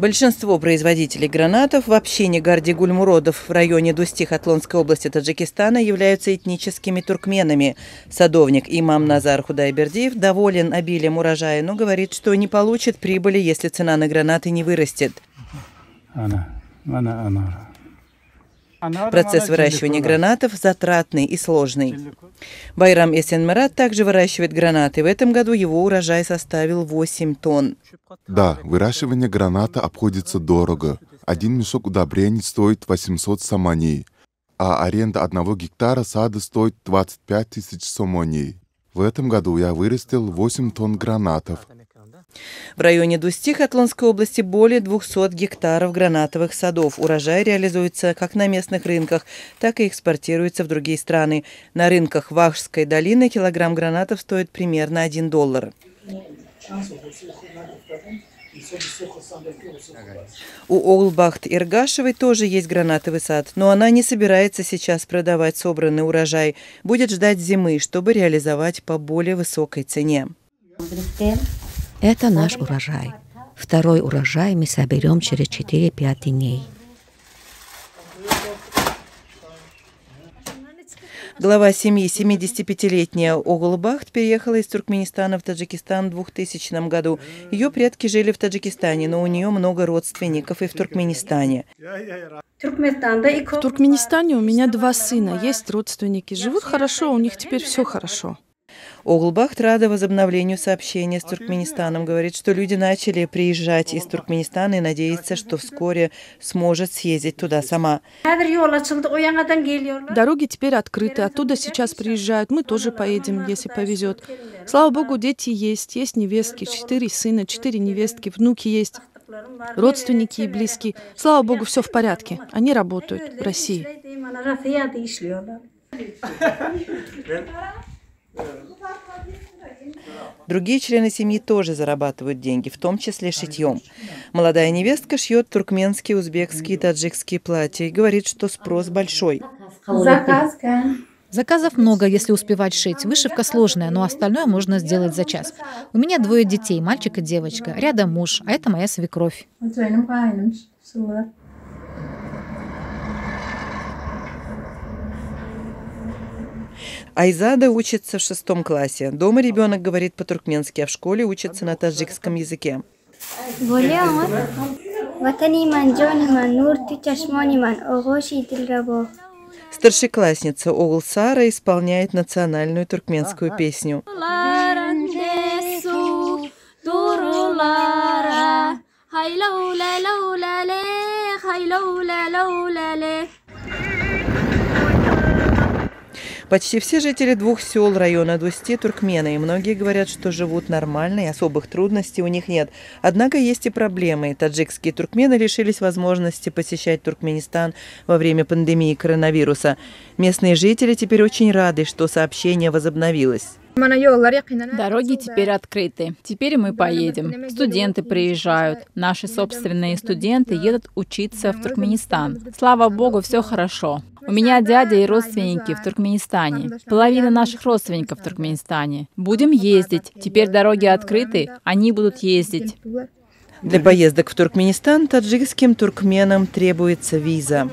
Большинство производителей гранатов в общине Гарди-Гульмуродов в районе Дусти-Хатлонской области Таджикистана являются этническими туркменами. Садовник имам Назар Худайбердиев доволен обилием урожая, но говорит, что не получит прибыли, если цена на гранаты не вырастет. Процесс выращивания гранатов затратный и сложный. Байрам Эсенмарат также выращивает гранаты. В этом году его урожай составил 8 тонн. Да, выращивание граната обходится дорого. Один мешок удобрений стоит 800 сомоней, а аренда 1 гектара сада стоит 25 тысяч сомоней. В этом году я вырастил 8 тонн гранатов. В районе Дусти Хатлонской области более 200 гектаров гранатовых садов. Урожай реализуется как на местных рынках, так и экспортируется в другие страны. На рынках Вахшской долины килограмм гранатов стоит примерно $1. У Оглбахт-Иргашевой тоже есть гранатовый сад, но она не собирается сейчас продавать собранный урожай. Будет ждать зимы, чтобы реализовать по более высокой цене. Это наш урожай. Второй урожай мы соберем через 4-5 дней. Глава семьи, 75-летняя Оглбахт, переехала из Туркменистана в Таджикистан в 2000 году. Ее предки жили в Таджикистане, но у нее много родственников и в Туркменистане. В Туркменистане у меня 2 сына, есть родственники. Живут хорошо, у них теперь все хорошо. Оглбахт рада возобновлению сообщения с Туркменистаном. Говорит, что люди начали приезжать из Туркменистана и надеется, что вскоре сможет съездить туда сама. Дороги теперь открыты, оттуда сейчас приезжают. Мы тоже поедем, если повезет. Слава богу, дети есть невестки, 4 сына, 4 невестки, внуки есть, родственники и близкие. Слава богу, все в порядке. Они работают в России. Другие члены семьи тоже зарабатывают деньги, в том числе шитьем. Молодая невестка шьет туркменские, узбекские и таджикские платья и говорит, что спрос большой. Заказов много, если успевать шить. Вышивка сложная, но остальное можно сделать за час. У меня 2 детей, мальчик и девочка. Рядом муж, а это моя свекровь. Айзада учится в 6 классе. Дома ребенок говорит по-туркменски, а в школе учится на таджикском языке. Старшеклассница Оглсара исполняет национальную туркменскую песню. Почти все жители 2 сел района Дусти туркмены, и многие говорят, что живут нормально и особых трудностей у них нет. Однако есть и проблемы. Таджикские туркмены лишились возможности посещать Туркменистан во время пандемии коронавируса. Местные жители теперь очень рады, что сообщение возобновилось. Дороги теперь открыты. Теперь мы поедем. Студенты приезжают. Наши собственные студенты едут учиться в Туркменистан. Слава богу, все хорошо. У меня дядя и родственники в Туркменистане. Половина наших родственников в Туркменистане. Будем ездить. Теперь дороги открыты, они будут ездить. Для поездок в Туркменистан таджикским туркменам требуется виза.